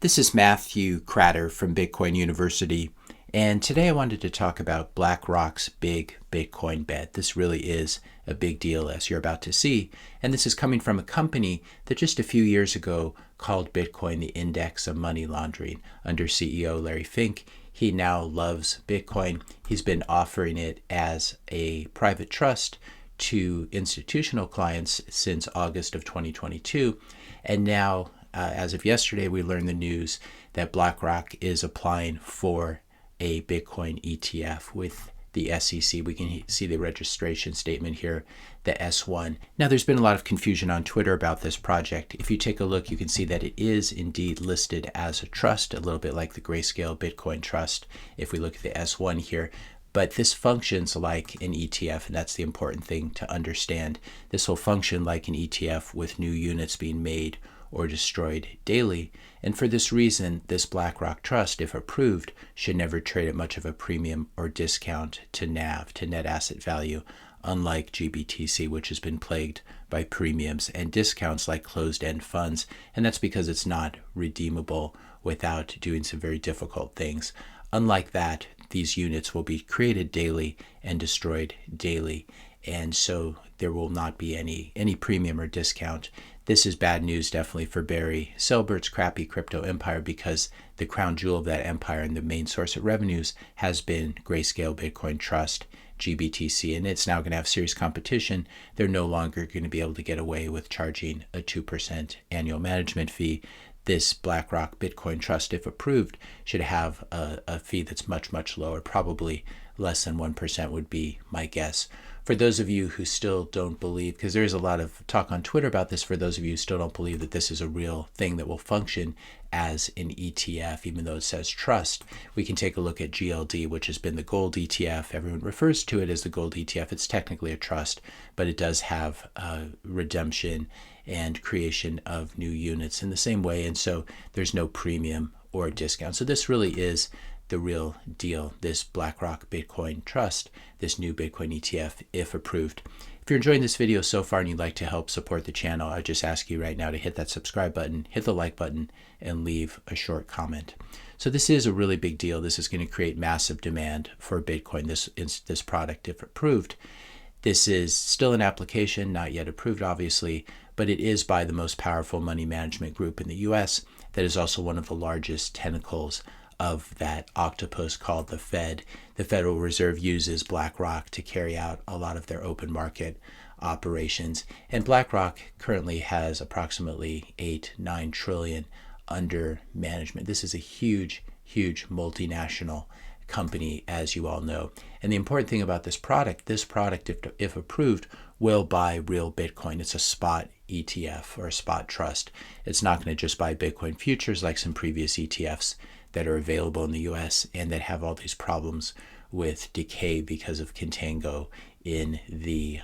This is Matthew Cratter from Bitcoin University, and today I wanted to talk about BlackRock's big Bitcoin bet. This really is a big deal, as you're about to see, and this is coming from a company that just a few years ago called Bitcoin the index of money laundering under CEO Larry Fink. He now loves Bitcoin. He's been offering it as a private trust to institutional clients since August of 2022, and now as of yesterday, we learned the news that BlackRock is applying for a Bitcoin ETF with the SEC. We can see the registration statement here, the S1. Now, there's been a lot of confusion on Twitter about this project. If you take a look, you can see that it is indeed listed as a trust, a little bit like the Grayscale Bitcoin Trust, if we look at the S1 here. But this functions like an ETF, and that's the important thing to understand. This will function like an ETF with new units being made or destroyed daily. And for this reason, this BlackRock trust, if approved, should never trade at much of a premium or discount to NAV, to net asset value, unlike GBTC, which has been plagued by premiums and discounts like closed-end funds. And that's because it's not redeemable without doing some very difficult things. Unlike that, these units will be created daily and destroyed daily. And so there will not be any premium or discount. This is bad news definitely for Barry Silbert's crappy crypto empire, because the crown jewel of that empire and the main source of revenues has been Grayscale Bitcoin Trust, GBTC, and it's now going to have serious competition. They're no longer going to be able to get away with charging a 2% annual management fee. This BlackRock Bitcoin Trust, if approved, should have a fee that's much, much lower, probably less than 1% would be my guess. For those of you who still don't believe, because there is a lot of talk on Twitter about this, for those of you who still don't believe that this is a real thing that will function as an ETF, even though it says trust, we can take a look at GLD, which has been the gold ETF. Everyone refers to it as the gold ETF. It's technically a trust, but it does have redemption and creation of new units in the same way, and so there's no premium or discount. So this really is the real deal, this BlackRock Bitcoin Trust, this new Bitcoin ETF, if approved. If you're enjoying this video so far and you'd like to help support the channel, I just ask you right now to hit that subscribe button, hit the like button, and leave a short comment. So this is a really big deal. This is going to create massive demand for Bitcoin, this product, if approved. This is still an application, not yet approved, obviously, but it is by the most powerful money management group in the US that is also one of the largest tentacles of that octopus called the Fed. The Federal Reserve uses BlackRock to carry out a lot of their open market operations. And BlackRock currently has approximately 8-9 trillion under management. This is a huge, huge multinational company, as you all know. And the important thing about this product, if approved, will buy real Bitcoin. It's a spot ETF or a spot trust. It's not going to just buy Bitcoin futures like some previous ETFs that are available in the US and that have all these problems with decay because of contango in the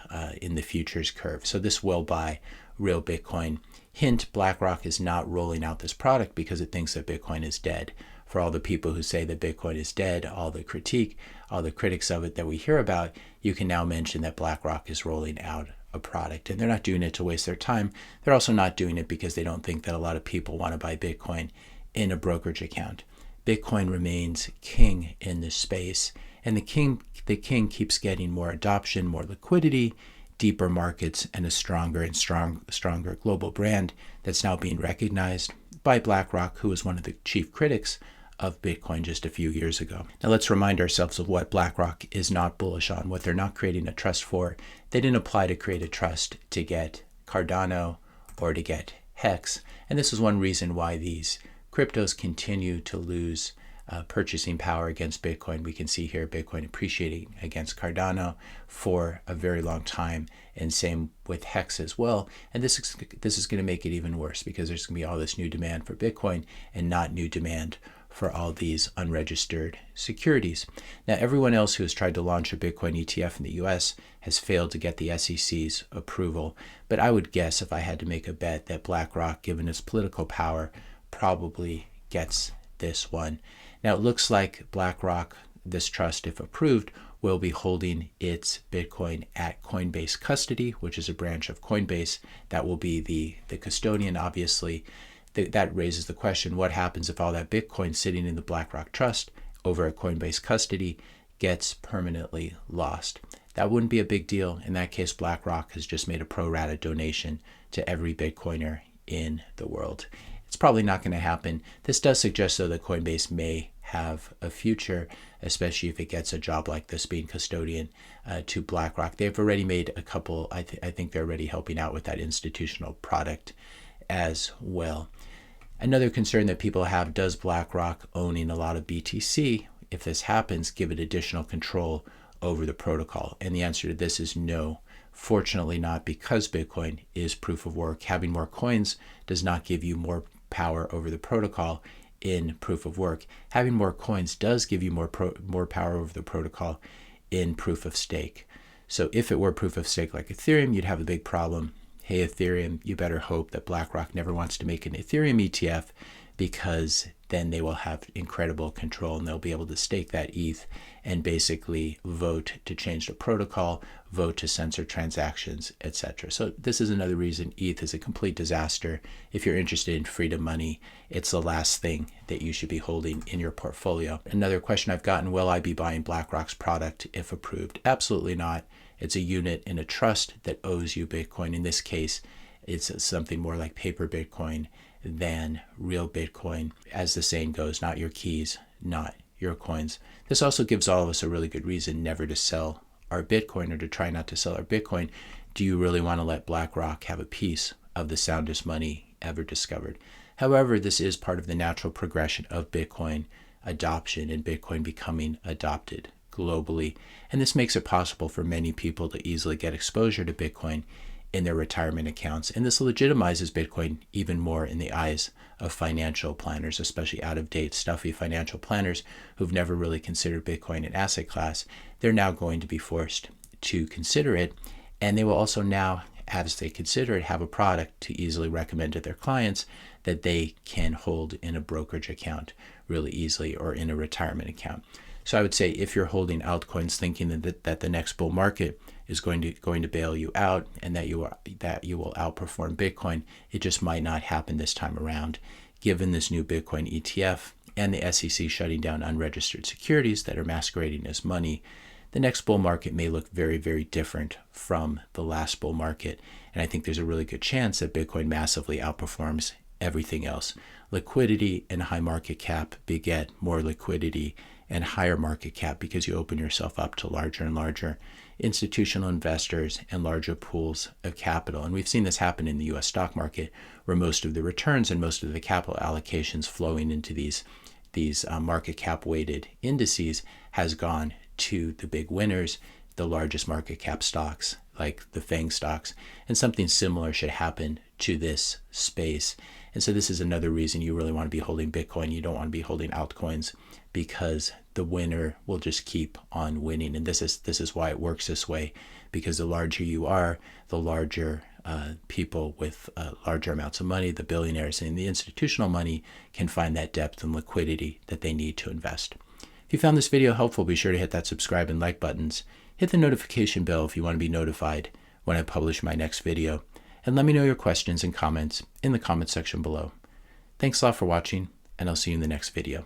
futures curve. So this will buy real Bitcoin. Hint, BlackRock is not rolling out this product because it thinks that Bitcoin is dead. For all the people who say that Bitcoin is dead, all the critics of it that we hear about, you can now mention that BlackRock is rolling out a product. And they're not doing it to waste their time. They're also not doing it because they don't think that a lot of people want to buy Bitcoin in a brokerage account. Bitcoin remains king in this space, and the king keeps getting more adoption, more liquidity, deeper markets, and a stronger and stronger global brand that's now being recognized by BlackRock, who was one of the chief critics of Bitcoin just a few years ago. Now let's remind ourselves of what BlackRock is not bullish on, what they're not creating a trust for. They didn't apply to create a trust to get Cardano or to get Hex, and this is one reason why these cryptos continue to lose purchasing power against Bitcoin. We can see here Bitcoin appreciating against Cardano for a very long time, and same with Hex as well. And this is going to make it even worse because there's going to be all this new demand for Bitcoin and not new demand for all these unregistered securities. Now, everyone else who has tried to launch a Bitcoin ETF in the US has failed to get the SEC's approval. But I would guess, if I had to make a bet, that BlackRock, given its political power, probably gets this one. Now, it looks like BlackRock, this trust, if approved, will be holding its Bitcoin at Coinbase Custody, which is a branch of Coinbase. That will be the custodian. Obviously, that raises the question, what happens if all that Bitcoin sitting in the BlackRock trust over at Coinbase custody gets permanently lost? That wouldn't be a big deal. In that case, BlackRock has just made a pro rata donation to every Bitcoiner in the world. It's probably not going to happen. This does suggest, though, that Coinbase may have a future, especially if it gets a job like this, being custodian to BlackRock. They've already made a couple, I think they're already helping out with that institutional product as well. Another concern that people have, does BlackRock owning a lot of BTC, if this happens, give it additional control over the protocol? And the answer to this is no. Fortunately not, because Bitcoin is proof of work. Having more coins does not give you more power over the protocol in proof of work. Having more coins does give you more power over the protocol in proof of stake. So if it were proof of stake like Ethereum, you'd have a big problem. Hey, Ethereum, you better hope that BlackRock never wants to make an Ethereum ETF, because then they will have incredible control and they'll be able to stake that ETH and basically vote to change the protocol, vote to censor transactions, etc. So this is another reason ETH is a complete disaster. If you're interested in freedom money, it's the last thing that you should be holding in your portfolio. Another question I've gotten, will I be buying BlackRock's product if approved? Absolutely not. It's a unit in a trust that owes you Bitcoin. In this case, it's something more like paper Bitcoin than real Bitcoin. As the saying goes, not your keys, not your coins. This also gives all of us a really good reason never to sell our Bitcoin, or to try not to sell our Bitcoin. Do you really want to let BlackRock have a piece of the soundest money ever discovered? However, this is part of the natural progression of Bitcoin adoption and Bitcoin becoming adopted globally. And this makes it possible for many people to easily get exposure to Bitcoin in their retirement accounts. And this legitimizes Bitcoin even more in the eyes of financial planners, especially out-of-date, stuffy financial planners who've never really considered Bitcoin an asset class. They're now going to be forced to consider it. And they will also now, as they consider it, have a product to easily recommend to their clients that they can hold in a brokerage account really easily, or in a retirement account. So I would say, if you're holding altcoins thinking that the next bull market is going to bail you out and that you will outperform Bitcoin, it just might not happen this time around. Given this new Bitcoin ETF and the SEC shutting down unregistered securities that are masquerading as money, the next bull market may look very, very different from the last bull market. And I think there's a really good chance that Bitcoin massively outperforms everything else. Liquidity and high market cap beget more liquidity and higher market cap, because you open yourself up to larger and larger institutional investors and larger pools of capital. And we've seen this happen in the US stock market, where most of the returns and most of the capital allocations flowing into these market cap weighted indices has gone to the big winners, the largest market cap stocks like the FAANG stocks. And something similar should happen to this space. And so this is another reason you really want to be holding Bitcoin. You don't want to be holding altcoins, because the winner will just keep on winning. And this is why it works this way, because the larger you are, the larger people with larger amounts of money, the billionaires and the institutional money, can find that depth and liquidity that they need to invest. If you found this video helpful, be sure to hit that subscribe and like buttons. Hit the notification bell if you want to be notified when I publish my next video. And let me know your questions and comments in the comment section below. Thanks a lot for watching, and I'll see you in the next video.